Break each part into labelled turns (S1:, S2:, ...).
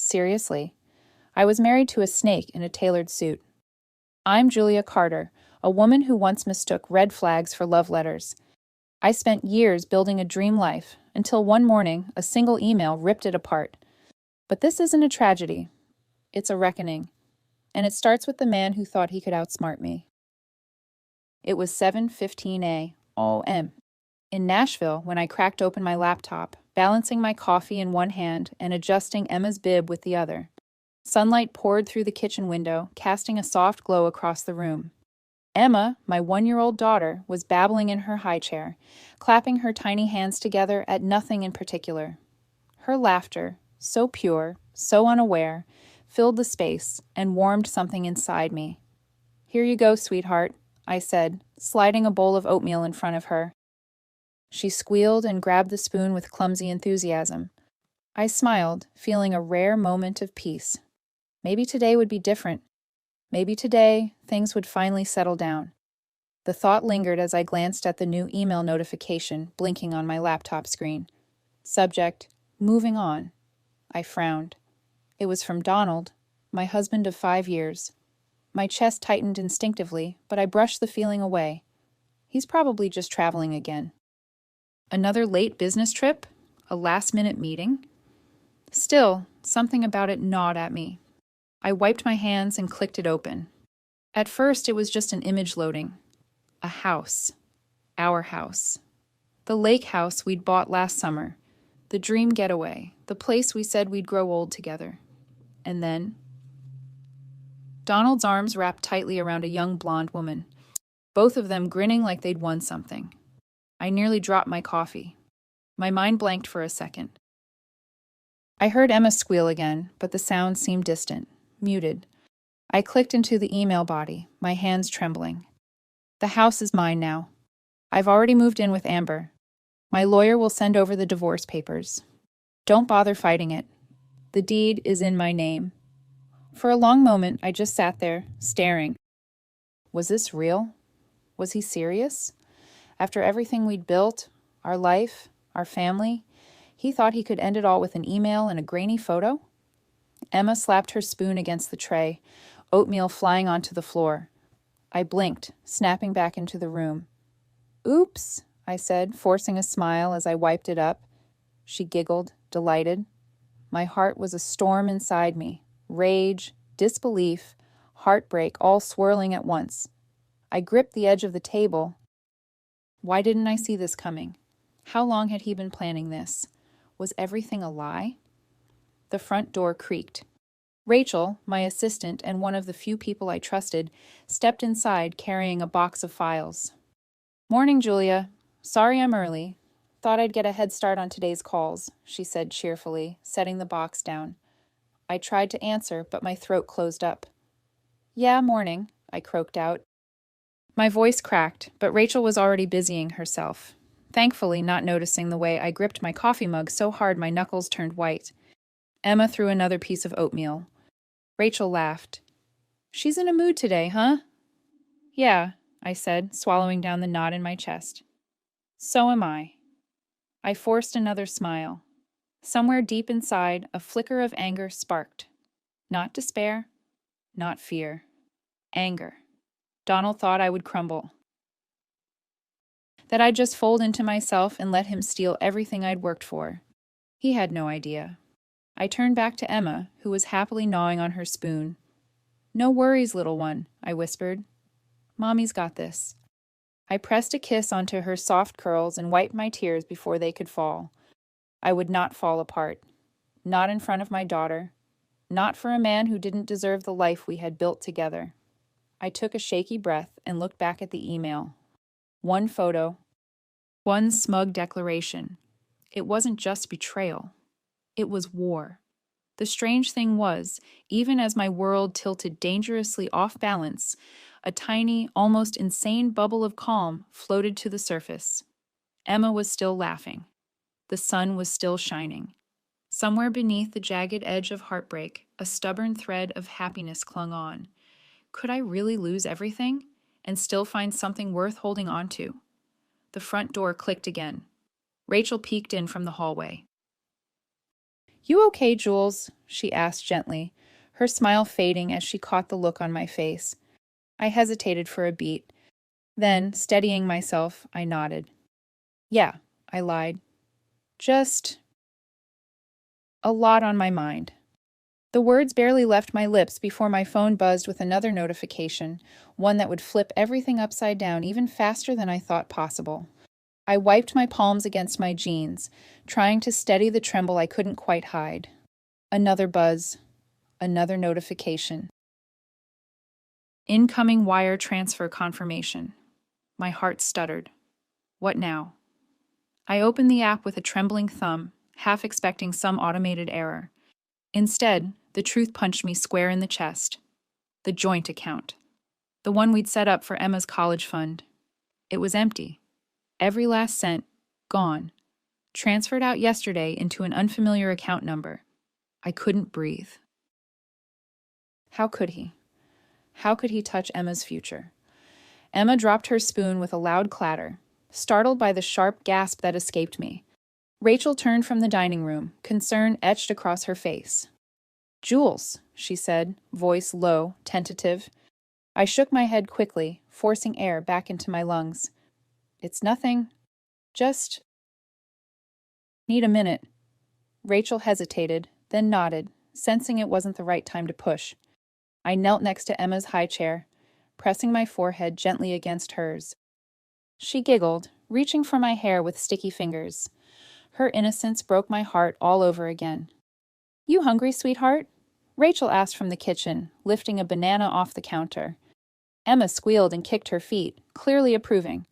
S1: Seriously. I was married to a snake in a tailored suit. I'm Julia Carter, a woman who once mistook red flags for love letters. I spent years building a dream life until one morning a single email ripped it apart. But this isn't a tragedy. It's a reckoning. And it starts with the man who thought he could outsmart me. It was 7:15 a.m. in Nashville when I cracked open my laptop, balancing my coffee in one hand and adjusting Emma's bib with the other. Sunlight poured through the kitchen window, casting a soft glow across the room. Emma, my 1-year-old daughter, was babbling in her high chair, clapping her tiny hands together at nothing in particular. Her laughter, so pure, so unaware, filled the space and warmed something inside me. "Here you go, sweetheart," I said, sliding a bowl of oatmeal in front of her. She squealed and grabbed the spoon with clumsy enthusiasm. I smiled, feeling a rare moment of peace. Maybe today would be different. Maybe today, things would finally settle down. The thought lingered as I glanced at the new email notification blinking on my laptop screen. Subject, moving on. I frowned. It was from Donald, my husband of 5 years. My chest tightened instinctively, but I brushed the feeling away. He's probably just traveling again. Another late business trip? A last-minute meeting? Still, something about it gnawed at me. I wiped my hands and clicked it open. At first, it was just an image loading. A house. Our house. The lake house we'd bought last summer. The dream getaway. The place we said we'd grow old together. And then Donald's arms wrapped tightly around a young blonde woman, both of them grinning like they'd won something. I nearly dropped my coffee. My mind blanked for a second. I heard Emma squeal again, but the sound seemed distant, muted. I clicked into the email body, my hands trembling. The house is mine now. I've already moved in with Amber. My lawyer will send over the divorce papers. Don't bother fighting it. The deed is in my name. For a long moment, I just sat there, staring. Was this real? Was he serious? After everything we'd built, our life, our family, he thought he could end it all with an email and a grainy photo? Emma slapped her spoon against the tray, oatmeal flying onto the floor. I blinked, snapping back into the room. "Oops," I said, forcing a smile as I wiped it up. She giggled, delighted. My heart was a storm inside me. Rage, disbelief, heartbreak, all swirling at once. I gripped the edge of the table. Why didn't I see this coming? How long had he been planning this? Was everything a lie? The front door creaked. Rachel, my assistant and one of the few people I trusted, stepped inside carrying a box of files. "Morning, Julia. Sorry I'm early. Thought I'd get a head start on today's calls," she said cheerfully, setting the box down. I tried to answer, but my throat closed up. "Yeah, morning," I croaked out. My voice cracked, but Rachel was already busying herself, thankfully not noticing the way I gripped my coffee mug so hard my knuckles turned white. Emma threw another piece of oatmeal. Rachel laughed. "She's in a mood today, huh?" "Yeah," I said, swallowing down the knot in my chest. "So am I." I forced another smile. Somewhere deep inside, a flicker of anger sparked. Not despair, not fear. Anger. Donald thought I would crumble. That I'd just fold into myself and let him steal everything I'd worked for. He had no idea. I turned back to Emma, who was happily gnawing on her spoon. "No worries, little one," I whispered. "Mommy's got this." I pressed a kiss onto her soft curls and wiped my tears before they could fall. I would not fall apart. Not in front of my daughter. Not for a man who didn't deserve the life we had built together. I took a shaky breath and looked back at the email. One photo. One smug declaration. It wasn't just betrayal. It was war. The strange thing was, even as my world tilted dangerously off balance, a tiny, almost insane bubble of calm floated to the surface. Emma was still laughing. The sun was still shining. Somewhere beneath the jagged edge of heartbreak, a stubborn thread of happiness clung on. Could I really lose everything and still find something worth holding on to? The front door clicked again. Rachel peeked in from the hallway. "You okay, Jules?" she asked gently, her smile fading as she caught the look on my face. I hesitated for a beat. Then, steadying myself, I nodded. "Yeah," I lied. "Just a lot on my mind." The words barely left my lips before my phone buzzed with another notification, one that would flip everything upside down even faster than I thought possible. I wiped my palms against my jeans, trying to steady the tremble I couldn't quite hide. Another buzz, another notification. Incoming wire transfer confirmation. My heart stuttered. What now? I opened the app with a trembling thumb, half expecting some automated error. Instead, the truth punched me square in the chest. The joint account. The one we'd set up for Emma's college fund. It was empty. Every last cent, gone. Transferred out yesterday into an unfamiliar account number. I couldn't breathe. How could he? How could he touch Emma's future? Emma dropped her spoon with a loud clatter, startled by the sharp gasp that escaped me. Rachel turned from the dining room, concern etched across her face. "Jules," she said, voice low, tentative. I shook my head quickly, forcing air back into my lungs. "It's nothing. Just need a minute." Rachel hesitated, then nodded, sensing it wasn't the right time to push. I knelt next to Emma's high chair, pressing my forehead gently against hers. She giggled, reaching for my hair with sticky fingers. Her innocence broke my heart all over again. "You hungry, sweetheart?" Rachel asked from the kitchen, lifting a banana off the counter. Emma squealed and kicked her feet, clearly approving.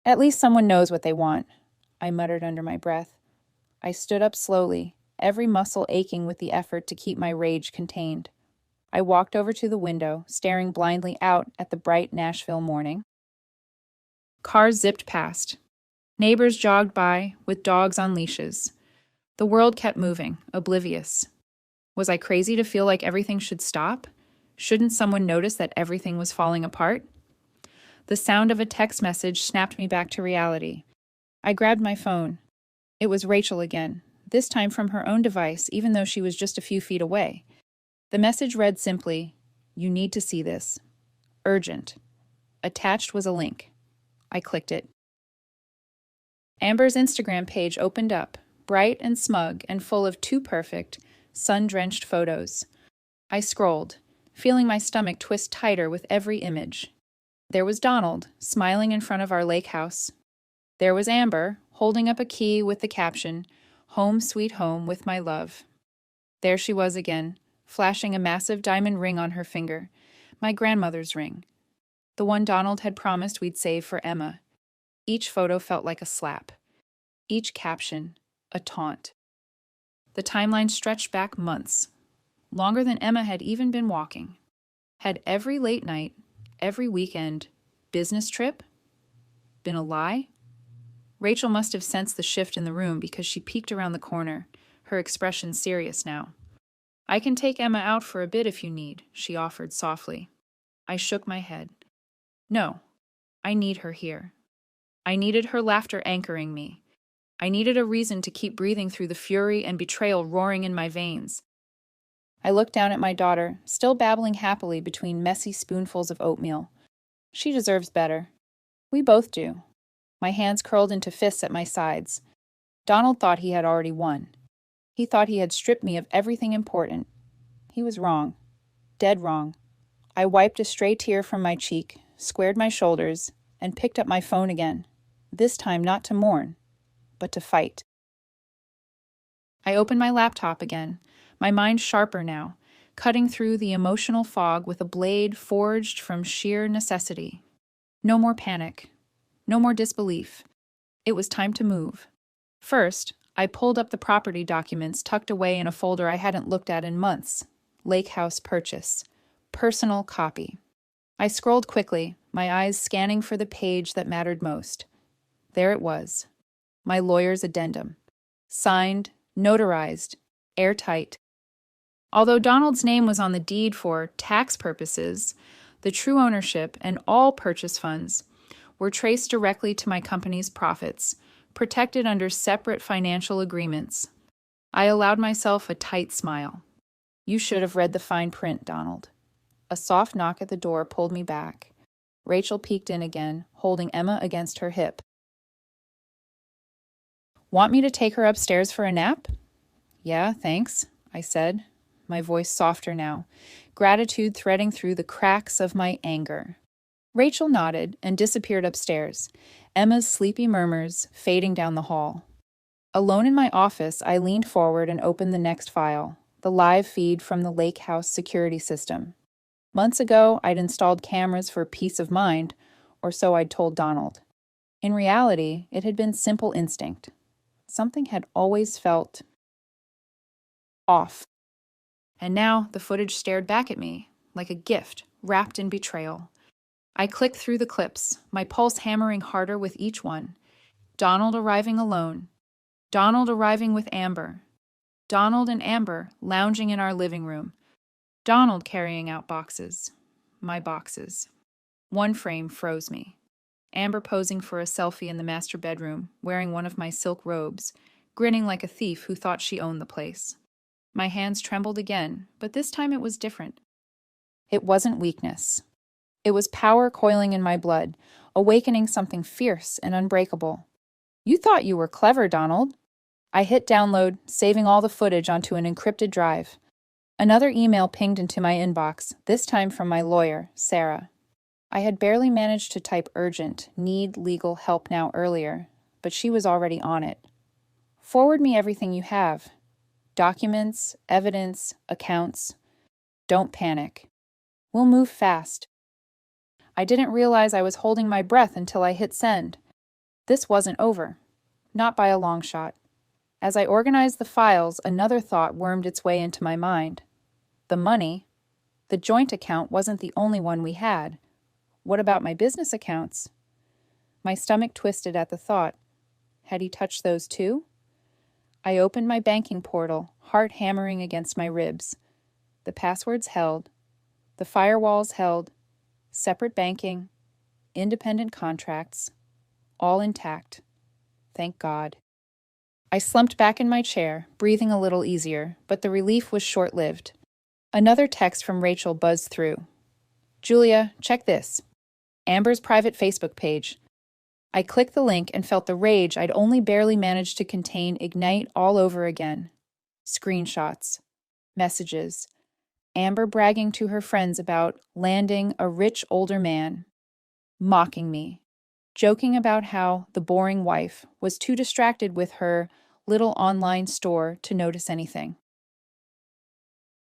S1: "At least someone knows what they want," I muttered under my breath. I stood up slowly, every muscle aching with the effort to keep my rage contained. I walked over to the window, staring blindly out at the bright Nashville morning. Cars zipped past. Neighbors jogged by, with dogs on leashes. The world kept moving, oblivious. Was I crazy to feel like everything should stop? Shouldn't someone notice that everything was falling apart? The sound of a text message snapped me back to reality. I grabbed my phone. It was Rachel again, this time from her own device, even though she was just a few feet away. The message read simply, "You need to see this. Urgent." Attached was a link. I clicked it. Amber's Instagram page opened up, bright and smug and full of too perfect, sun-drenched photos. I scrolled, feeling my stomach twist tighter with every image. There was Donald, smiling in front of our lake house. There was Amber, holding up a key with the caption, "Home sweet home with my love." There she was again, flashing a massive diamond ring on her finger, my grandmother's ring, the one Donald had promised we'd save for Emma. Each photo felt like a slap. Each caption, a taunt. The timeline stretched back months, longer than Emma had even been walking. Had every late night, every weekend, business trip been a lie? Rachel must have sensed the shift in the room because she peeked around the corner, her expression serious now. "I can take Emma out for a bit if you need," she offered softly. I shook my head. "No, I need her here." I needed her laughter anchoring me. I needed a reason to keep breathing through the fury and betrayal roaring in my veins. I looked down at my daughter, still babbling happily between messy spoonfuls of oatmeal. She deserves better. We both do. My hands curled into fists at my sides. Donald thought he had already won. He thought he had stripped me of everything important. He was wrong. Dead wrong. I wiped a stray tear from my cheek, squared my shoulders, and picked up my phone again. This time not to mourn, but to fight. I opened my laptop again, my mind sharper now, cutting through the emotional fog with a blade forged from sheer necessity. No more panic. No more disbelief. It was time to move. First, I pulled up the property documents tucked away in a folder I hadn't looked at in months. Lake House purchase. Personal copy. I scrolled quickly, my eyes scanning for the page that mattered most. There it was. My lawyer's addendum. Signed, notarized, airtight. Although Donald's name was on the deed for tax purposes, the true ownership and all purchase funds were traced directly to my company's profits, protected under separate financial agreements. I allowed myself a tight smile. You should have read the fine print, Donald. A soft knock at the door pulled me back. Rachel peeked in again, holding Emma against her hip. Want me to take her upstairs for a nap? Yeah, thanks, I said, my voice softer now, gratitude threading through the cracks of my anger. Rachel nodded and disappeared upstairs, Emma's sleepy murmurs fading down the hall. Alone in my office, I leaned forward and opened the next file, the live feed from the Lake House security system. Months ago, I'd installed cameras for peace of mind, or so I'd told Donald. In reality, it had been simple instinct. Something had always felt off. And now the footage stared back at me, like a gift, wrapped in betrayal. I clicked through the clips, my pulse hammering harder with each one. Donald arriving alone. Donald arriving with Amber. Donald and Amber lounging in our living room. Donald carrying out boxes. My boxes. One frame froze me. Amber posing for a selfie in the master bedroom, wearing one of my silk robes, grinning like a thief who thought she owned the place. My hands trembled again, but this time it was different. It wasn't weakness. It was power coiling in my blood, awakening something fierce and unbreakable. You thought you were clever, Donald. I hit download, saving all the footage onto an encrypted drive. Another email pinged into my inbox, this time from my lawyer, Sarah. I had barely managed to type urgent, need legal help now earlier, but she was already on it. Forward me everything you have. Documents, evidence, accounts. Don't panic. We'll move fast. I didn't realize I was holding my breath until I hit send. This wasn't over. Not by a long shot. As I organized the files, another thought wormed its way into my mind. The money. The joint account wasn't the only one we had. What about my business accounts? My stomach twisted at the thought. Had he touched those too? I opened my banking portal, heart hammering against my ribs. The passwords held. The firewalls held. Separate banking. Independent contracts. All intact. Thank God. I slumped back in my chair, breathing a little easier, but the relief was short-lived. Another text from Rachel buzzed through. Julia, check this. Amber's private Facebook page. I clicked the link and felt the rage I'd only barely managed to contain ignite all over again. Screenshots. Messages. Amber bragging to her friends about landing a rich older man. Mocking me. Joking about how the boring wife was too distracted with her little online store to notice anything.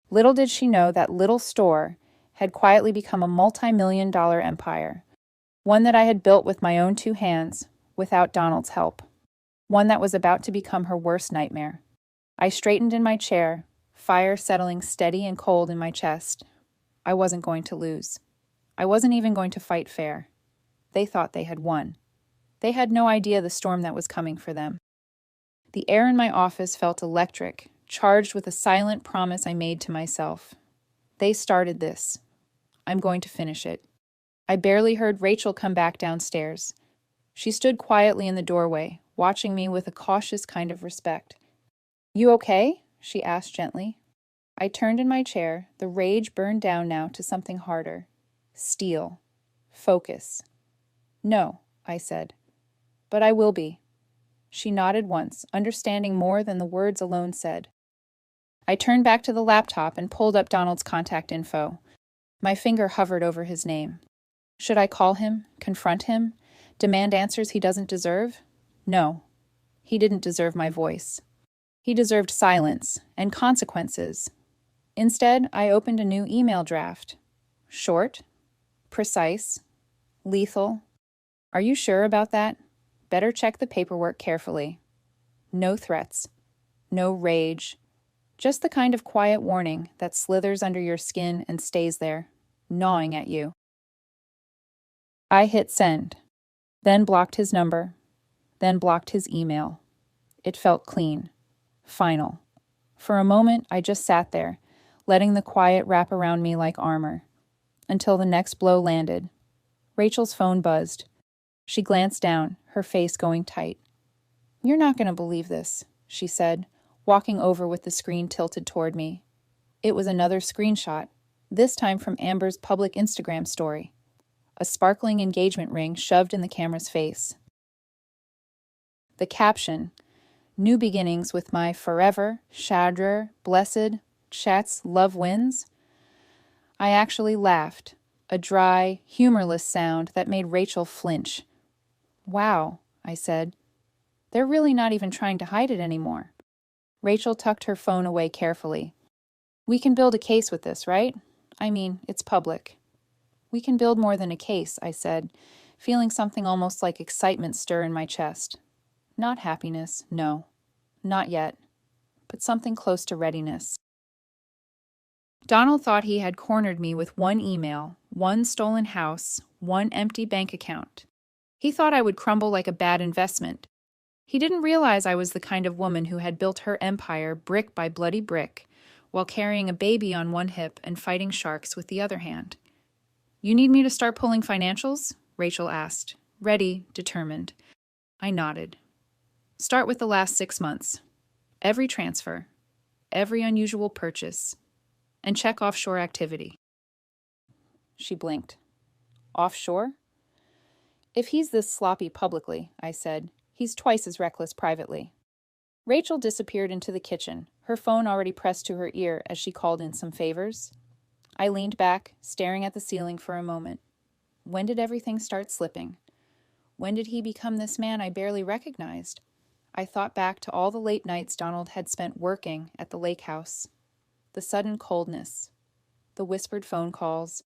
S1: Little did she know that little store had quietly become a multi-million-dollar empire. One that I had built with my own two hands, without Donald's help. One that was about to become her worst nightmare. I straightened in my chair, fire settling steady and cold in my chest. I wasn't going to lose. I wasn't even going to fight fair. They thought they had won. They had no idea the storm that was coming for them. The air in my office felt electric, charged with a silent promise I made to myself. They started this. I'm going to finish it. I barely heard Rachel come back downstairs. She stood quietly in the doorway, watching me with a cautious kind of respect. You okay? She asked gently. I turned in my chair, the rage burned down now to something harder. Steel. Focus. No, I said. But I will be. She nodded once, understanding more than the words alone said. I turned back to the laptop and pulled up Donald's contact info. My finger hovered over his name. Should I call him, confront him, demand answers he doesn't deserve? No. He didn't deserve my voice. He deserved silence and consequences. Instead, I opened a new email draft. Short, precise, lethal. Are you sure about that? Better check the paperwork carefully. No threats. No rage. Just the kind of quiet warning that slithers under your skin and stays there, gnawing at you. I hit send, then blocked his number, then blocked his email. It felt clean, final. For a moment, I just sat there, letting the quiet wrap around me like armor, until the next blow landed. Rachel's phone buzzed. She glanced down, her face going tight. You're not going to believe this, she said, walking over with the screen tilted toward me. It was another screenshot, this time from Amber's public Instagram story. A sparkling engagement ring shoved in the camera's face. The caption, "New beginnings with my forever, Shadrer, blessed, Schatz, love wins." I actually laughed, a dry, humorless sound that made Rachel flinch. "Wow," I said. "They're really not even trying to hide it anymore." Rachel tucked her phone away carefully. "We can build a case with this, right? I mean, it's public." "We can build more than a case," I said, feeling something almost like excitement stir in my chest. Not happiness, no. Not yet. But something close to readiness. Donald thought he had cornered me with one email, one stolen house, one empty bank account. He thought I would crumble like a bad investment. He didn't realize I was the kind of woman who had built her empire brick by bloody brick, while carrying a baby on one hip and fighting sharks with the other hand. "You need me to start pulling financials?" Rachel asked, ready, determined. I nodded. "Start with the last 6 months. Every transfer, every unusual purchase, and check offshore activity." She blinked. "Offshore?" "If he's this sloppy publicly," I said, "he's twice as reckless privately." Rachel disappeared into the kitchen, her phone already pressed to her ear as she called in some favors. I leaned back, staring at the ceiling for a moment. When did everything start slipping? When did he become this man I barely recognized? I thought back to all the late nights Donald had spent working at the lake house. The sudden coldness, the whispered phone calls,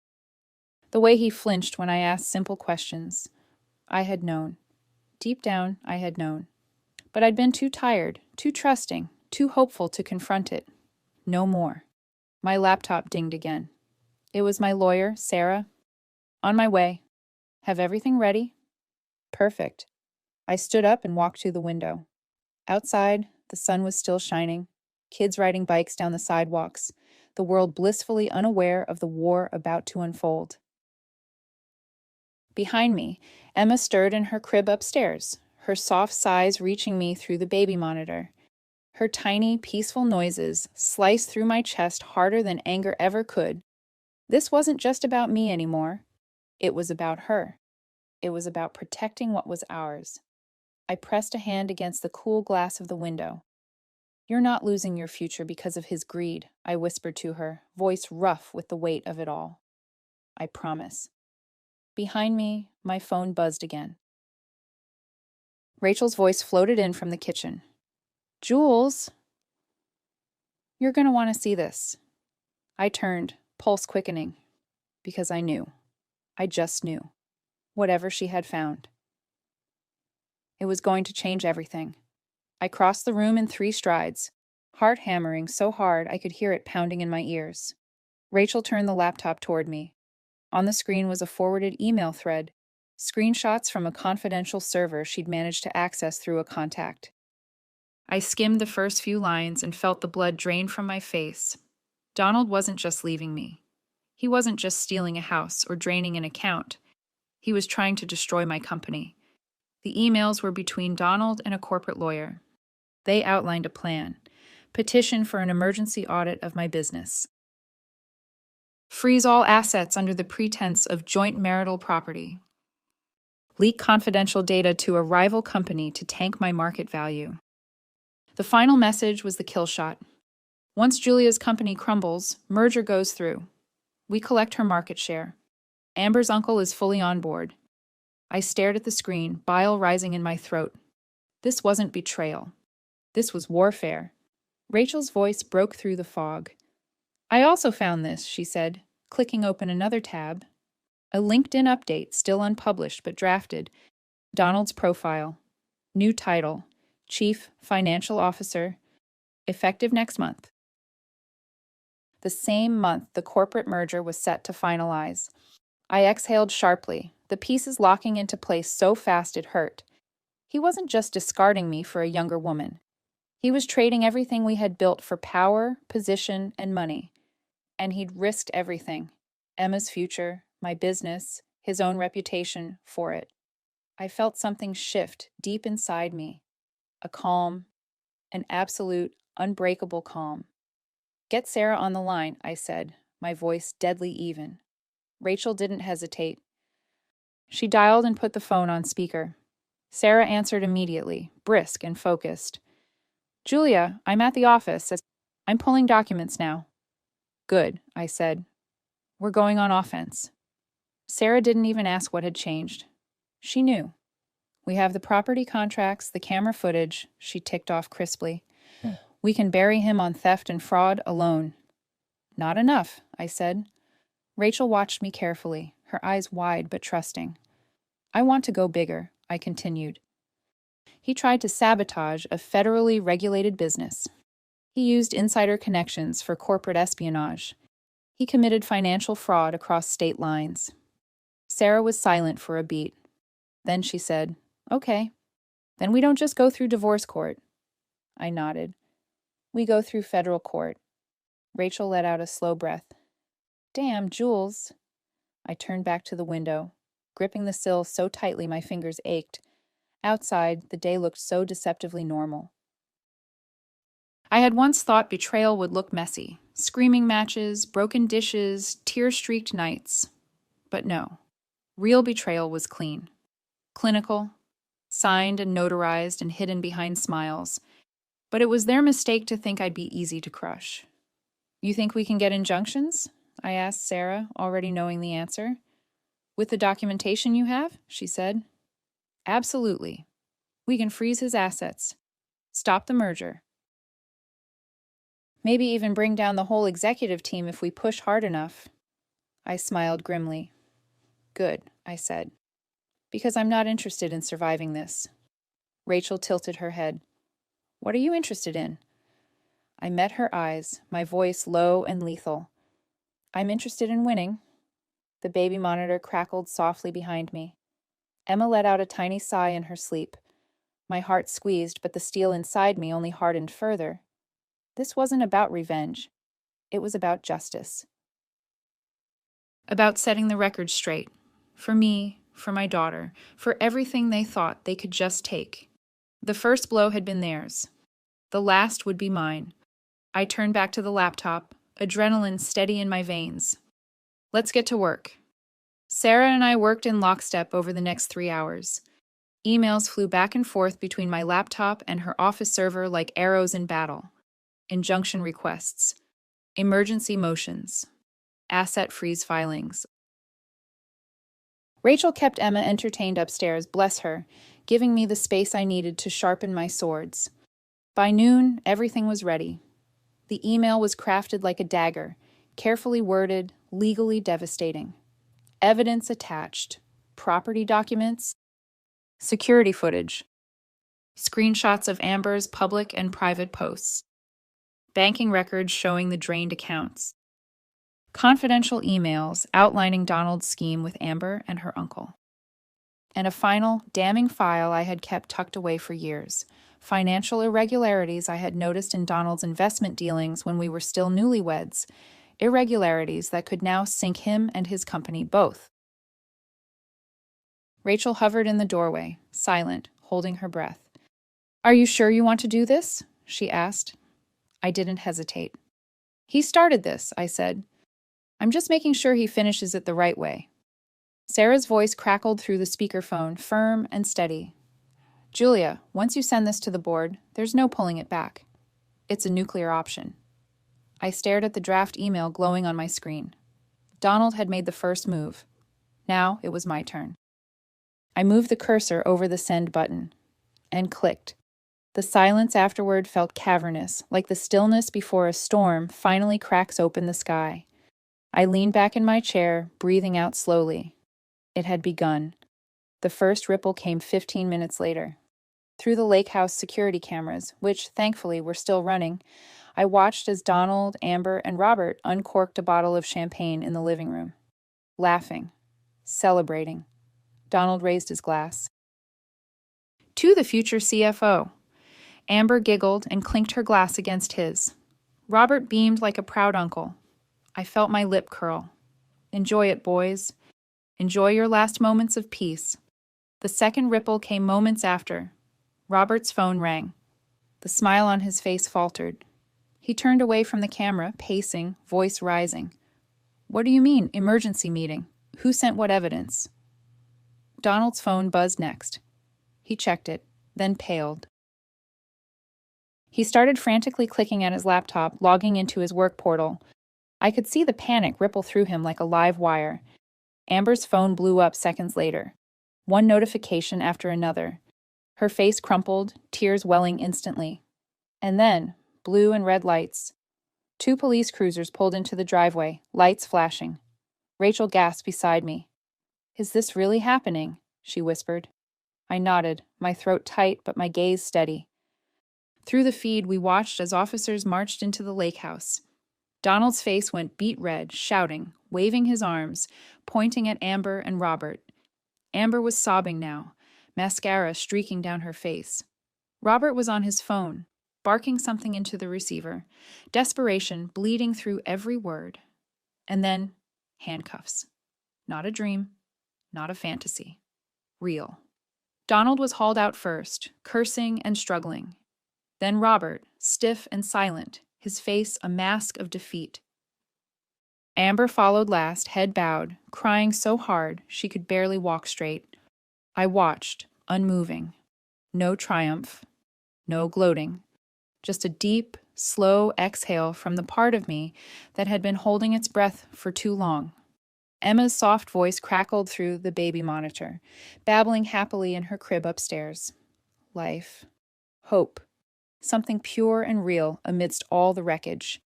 S1: the way he flinched when I asked simple questions. I had known. Deep down, I had known. But I'd been too tired, too trusting, too hopeful to confront it. No more. My laptop dinged again. It was my lawyer, Sarah. "On my way. Have everything ready?" "Perfect." I stood up and walked to the window. Outside, the sun was still shining, kids riding bikes down the sidewalks, the world blissfully unaware of the war about to unfold. Behind me, Emma stirred in her crib upstairs, her soft sighs reaching me through the baby monitor. Her tiny, peaceful noises sliced through my chest harder than anger ever could. This wasn't just about me anymore. It was about her. It was about protecting what was ours. I pressed a hand against the cool glass of the window. "You're not losing your future because of his greed," I whispered to her, voice rough with the weight of it all. "I promise." Behind me, my phone buzzed again. Rachel's voice floated in from the kitchen. "Jules, you're going to want to see this." I turned, pulse quickening, because I knew. I just knew. Whatever she had found. It was going to change everything. I crossed the room in 3 strides, heart hammering so hard I could hear it pounding in my ears. Rachel turned the laptop toward me. On the screen was a forwarded email thread, screenshots from a confidential server she'd managed to access through a contact. I skimmed the first few lines and felt the blood drain from my face. Donald wasn't just leaving me. He wasn't just stealing a house or draining an account. He was trying to destroy my company. The emails were between Donald and a corporate lawyer. They outlined a plan. Petition for an emergency audit of my business. Freeze all assets under the pretense of joint marital property. Leak confidential data to a rival company to tank my market value. The final message was the kill shot. Once Julia's company crumbles, merger goes through. We collect her market share. Amber's uncle is fully on board. I stared at the screen, bile rising in my throat. This wasn't betrayal. This was warfare. Rachel's voice broke through the fog. "I also found this," she said, clicking open another tab. A LinkedIn update, still unpublished but drafted. Donald's profile. New title, Chief Financial Officer. Effective next month. The same month the corporate merger was set to finalize. I exhaled sharply, the pieces locking into place so fast it hurt. He wasn't just discarding me for a younger woman. He was trading everything we had built for power, position, and money. And he'd risked everything. Emma's future, my business, his own reputation, for it. I felt something shift deep inside me. A calm, an absolute, unbreakable calm. "Get Sarah on the line," I said, my voice deadly even. Rachel didn't hesitate. She dialed and put the phone on speaker. Sarah answered immediately, brisk and focused. "Julia, I'm at the office. I'm pulling documents now." "Good," I said. "We're going on offense." Sarah didn't even ask what had changed. She knew. "We have the property contracts, the camera footage," she ticked off crisply. "We can bury him on theft and fraud alone." "Not enough," I said. Rachel watched me carefully, her eyes wide but trusting. "I want to go bigger," I continued. "He tried to sabotage a federally regulated business. He used insider connections for corporate espionage. He committed financial fraud across state lines." Sarah was silent for a beat. Then she said, "Okay. Then we don't just go through divorce court." I nodded. "We go through federal court." Rachel let out a slow breath. "Damn, Jules." I turned back to the window, gripping the sill so tightly my fingers ached. Outside, the day looked so deceptively normal. I had once thought betrayal would look messy. Screaming matches, broken dishes, tear-streaked nights. But no. Real betrayal was clean. Clinical, signed and notarized and hidden behind smiles. But it was their mistake to think I'd be easy to crush. "You think we can get injunctions?" I asked Sarah, already knowing the answer. "With the documentation you have?" she said. "Absolutely. We can freeze his assets, stop the merger. Maybe even bring down the whole executive team if we push hard enough." I smiled grimly. "Good," I said, "because I'm not interested in surviving this." Rachel tilted her head. "What are you interested in?" I met her eyes, my voice low and lethal. "I'm interested in winning." The baby monitor crackled softly behind me. Emma let out a tiny sigh in her sleep. My heart squeezed, but the steel inside me only hardened further. This wasn't about revenge. It was about justice. About setting the record straight. For me, for my daughter, for everything they thought they could just take. The first blow had been theirs. The last would be mine. I turned back to the laptop, adrenaline steady in my veins. Let's get to work. Sarah and I worked in lockstep over the next 3 hours. Emails flew back and forth between my laptop and her office server like arrows in battle. Injunction requests, emergency motions, asset freeze filings. Rachel kept Emma entertained upstairs, bless her, giving me the space I needed to sharpen my swords. By noon, everything was ready. The email was crafted like a dagger, carefully worded, legally devastating. Evidence attached, property documents, security footage, screenshots of Amber's public and private posts, banking records showing the drained accounts, confidential emails outlining Donald's scheme with Amber and her uncle, and a final, damning file I had kept tucked away for years, financial irregularities I had noticed in Donald's investment dealings when we were still newlyweds, irregularities that could now sink him and his company both. Rachel hovered in the doorway, silent, holding her breath. "Are you sure you want to do this?" she asked. I didn't hesitate. "He started this," I said. "I'm just making sure he finishes it the right way." Sarah's voice crackled through the speakerphone, firm and steady. "Julia, once you send this to the board, there's no pulling it back. It's a nuclear option." I stared at the draft email glowing on my screen. Donald had made the first move. Now it was my turn. I moved the cursor over the send button and clicked. The silence afterward felt cavernous, like the stillness before a storm finally cracks open the sky. I leaned back in my chair, breathing out slowly. It had begun. The first ripple came 15 minutes later. Through the lake house security cameras, which, thankfully, were still running, I watched as Donald, Amber, and Robert uncorked a bottle of champagne in the living room. Laughing. Celebrating. Donald raised his glass. "To the future CFO." Amber giggled and clinked her glass against his. Robert beamed like a proud uncle. I felt my lip curl. "Enjoy it, boys. Enjoy your last moments of peace." The second ripple came moments after. Robert's phone rang. The smile on his face faltered. He turned away from the camera, pacing, voice rising. What do you mean, emergency meeting? Who sent what evidence? Donald's phone buzzed next. He checked it, then paled. He started frantically clicking at his laptop, logging into his work portal. I could see the panic ripple through him like a live wire. Amber's phone blew up seconds later. One notification after another. Her face crumpled, tears welling instantly. And then, blue and red lights. 2 police cruisers pulled into the driveway, lights flashing. Rachel gasped beside me. Is this really happening? She whispered. I nodded, my throat tight but my gaze steady. Through the feed, we watched as officers marched into the lake house. Donald's face went beet red, shouting, waving his arms, pointing at Amber and Robert. Amber was sobbing now, mascara streaking down her face. Robert was on his phone, barking something into the receiver, desperation bleeding through every word. And then, handcuffs. Not a dream, not a fantasy. Real. Donald was hauled out first, cursing and struggling. Then Robert, stiff and silent, his face a mask of defeat. Amber followed last, head bowed, crying so hard she could barely walk straight. I watched, unmoving. No triumph, no gloating. Just a deep, slow exhale from the part of me that had been holding its breath for too long. Emma's soft voice crackled through the baby monitor, babbling happily in her crib upstairs. Life. Hope. Something pure and real amidst all the wreckage.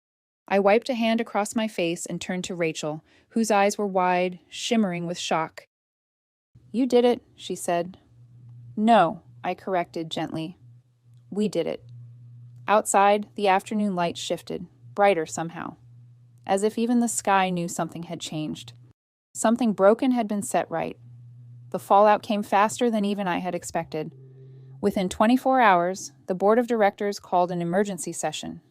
S1: I wiped a hand across my face and turned to Rachel, whose eyes were wide, shimmering with shock. You did it, she said. No, I corrected gently. We did it. Outside, the afternoon light shifted, brighter somehow, as if even the sky knew something had changed. Something broken had been set right. The fallout came faster than even I had expected. Within 24 hours, the board of directors called an emergency session.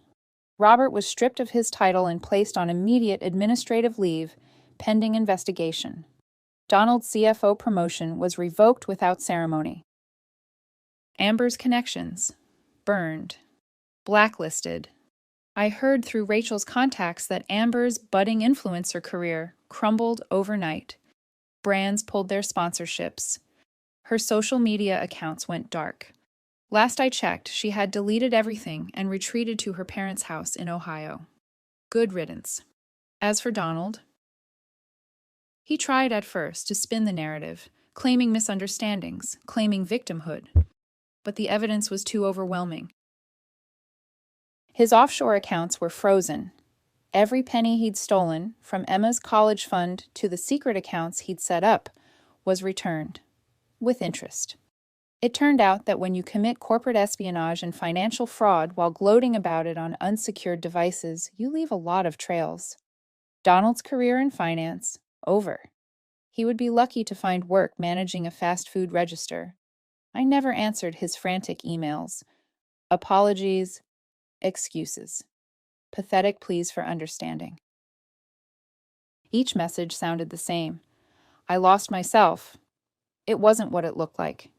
S1: Robert was stripped of his title and placed on immediate administrative leave, pending investigation. Donald's CFO promotion was revoked without ceremony. Amber's connections. Burned. Blacklisted. I heard through Rachel's contacts that Amber's budding influencer career crumbled overnight. Brands pulled their sponsorships. Her social media accounts went dark. Last I checked, she had deleted everything and retreated to her parents' house in Ohio. Good riddance. As for Donald, he tried at first to spin the narrative, claiming misunderstandings, claiming victimhood. But the evidence was too overwhelming. His offshore accounts were frozen. Every penny he'd stolen, from Emma's college fund to the secret accounts he'd set up, was returned, with interest. It turned out that when you commit corporate espionage and financial fraud while gloating about it on unsecured devices, you leave a lot of trails. Donald's career in finance, over. He would be lucky to find work managing a fast food register. I never answered his frantic emails. Apologies, excuses. Pathetic pleas for understanding. Each message sounded the same. I lost myself. It wasn't what it looked like.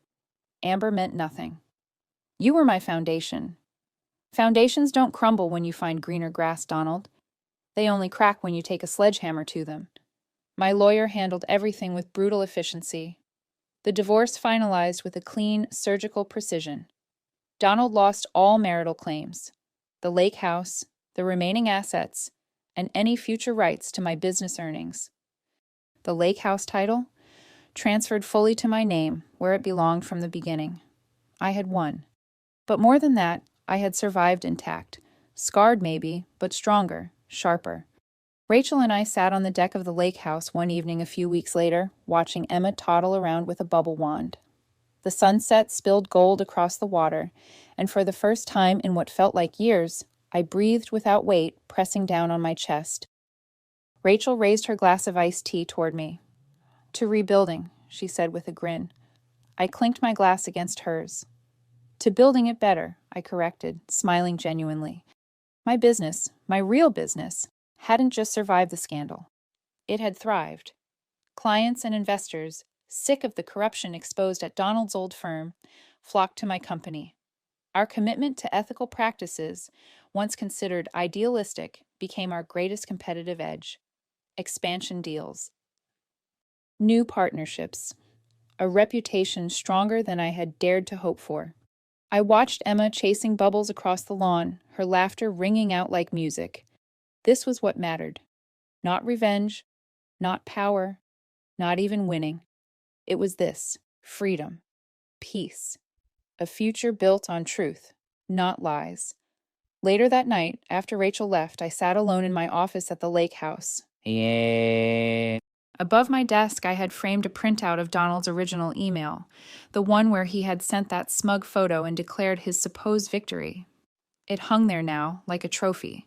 S1: Amber meant nothing. You were my foundation. Foundations don't crumble when you find greener grass, Donald. They only crack when you take a sledgehammer to them. My lawyer handled everything with brutal efficiency. The divorce finalized with a clean, surgical precision. Donald lost all marital claims, the lake house, the remaining assets, and any future rights to my business earnings. The lake house title transferred fully to my name, where it belonged from the beginning. I had won. But more than that, I had survived intact. Scarred maybe, but stronger, sharper. Rachel and I sat on the deck of the lake house one evening a few weeks later, watching Emma toddle around with a bubble wand. The sunset spilled gold across the water, and for the first time in what felt like years, I breathed without weight, pressing down on my chest. Rachel raised her glass of iced tea toward me. To rebuilding, she said with a grin. I clinked my glass against hers. To building it better, I corrected, smiling genuinely. My business, my real business, hadn't just survived the scandal. It had thrived. Clients and investors, sick of the corruption exposed at Donald's old firm, flocked to my company. Our commitment to ethical practices, once considered idealistic, became our greatest competitive edge. Expansion deals, new partnerships, a reputation stronger than I had dared to hope for. I watched Emma chasing bubbles across the lawn, her laughter ringing out like music. This was what mattered. Not revenge, not power, not even winning. It was this: freedom, peace, a future built on truth, not lies. Later that night, after Rachel left, I sat alone in my office at the lake house. Yeah. Above my desk, I had framed a printout of Donald's original email, the one where he had sent that smug photo and declared his supposed victory. It hung there now, like a trophy.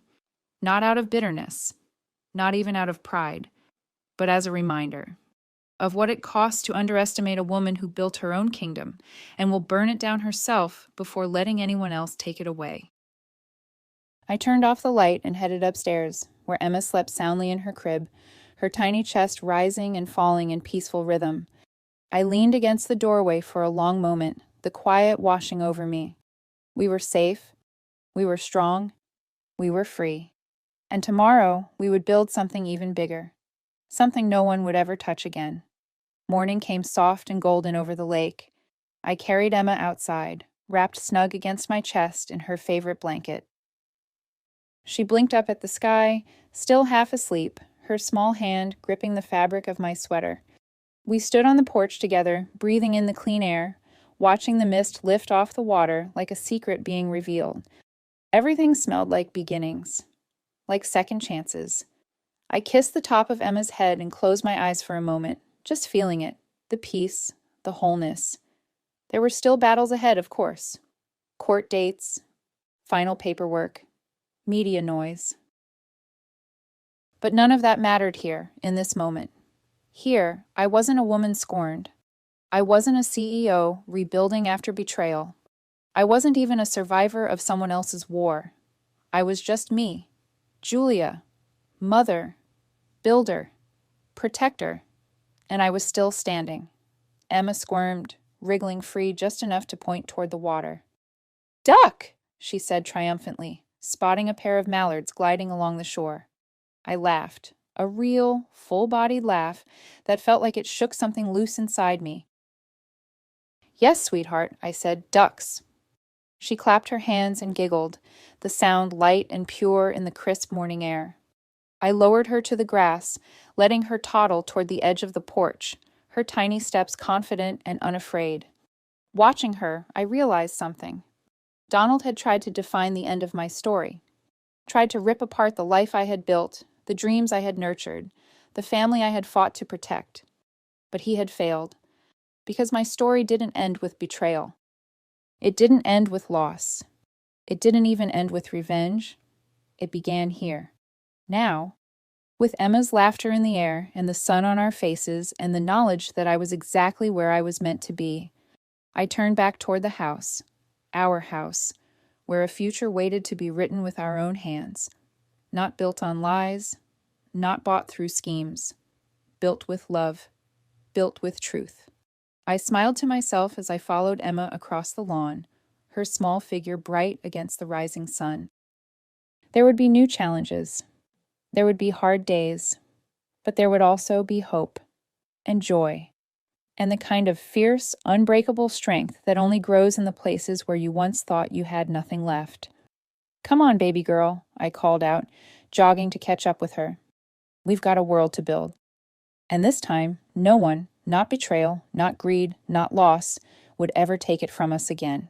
S1: Not out of bitterness, not even out of pride, but as a reminder of what it costs to underestimate a woman who built her own kingdom and will burn it down herself before letting anyone else take it away. I turned off the light and headed upstairs, where Emma slept soundly in her crib, her tiny chest rising and falling in peaceful rhythm. I leaned against the doorway for a long moment, the quiet washing over me. We were safe, we were strong, we were free. And tomorrow we would build something even bigger, something no one would ever touch again. Morning came soft and golden over the lake. I carried Emma outside, wrapped snug against my chest in her favorite blanket. She blinked up at the sky, still half asleep, her small hand gripping the fabric of my sweater. We stood on the porch together, breathing in the clean air, watching the mist lift off the water like a secret being revealed. Everything smelled like beginnings, like second chances. I kissed the top of Emma's head and closed my eyes for a moment, just feeling it, the peace, the wholeness. There were still battles ahead, of course. Court dates, final paperwork, media noise. But none of that mattered here, in this moment. Here, I wasn't a woman scorned. I wasn't a CEO rebuilding after betrayal. I wasn't even a survivor of someone else's war. I was just me, Julia, mother, builder, protector, and I was still standing. Emma squirmed, wriggling free just enough to point toward the water. "Duck!" she said triumphantly, spotting a pair of mallards gliding along the shore. I laughed, a real, full-bodied laugh that felt like it shook something loose inside me. "Yes, sweetheart," I said, "ducks." She clapped her hands and giggled, the sound light and pure in the crisp morning air. I lowered her to the grass, letting her toddle toward the edge of the porch, her tiny steps confident and unafraid. Watching her, I realized something. Donald had tried to define the end of my story, tried to rip apart the life I had built, the dreams I had nurtured, the family I had fought to protect. But he had failed, because my story didn't end with betrayal. It didn't end with loss. It didn't even end with revenge. It began here. Now, with Emma's laughter in the air and the sun on our faces and the knowledge that I was exactly where I was meant to be, I turned back toward the house, our house, where a future waited to be written with our own hands, not built on lies, not bought through schemes, built with love, built with truth. I smiled to myself as I followed Emma across the lawn, her small figure bright against the rising sun. There would be new challenges. There would be hard days, but there would also be hope and joy and the kind of fierce, unbreakable strength that only grows in the places where you once thought you had nothing left. "Come on, baby girl," I called out, jogging to catch up with her. "We've got a world to build." And this time, no one, not betrayal, not greed, not loss, would ever take it from us again.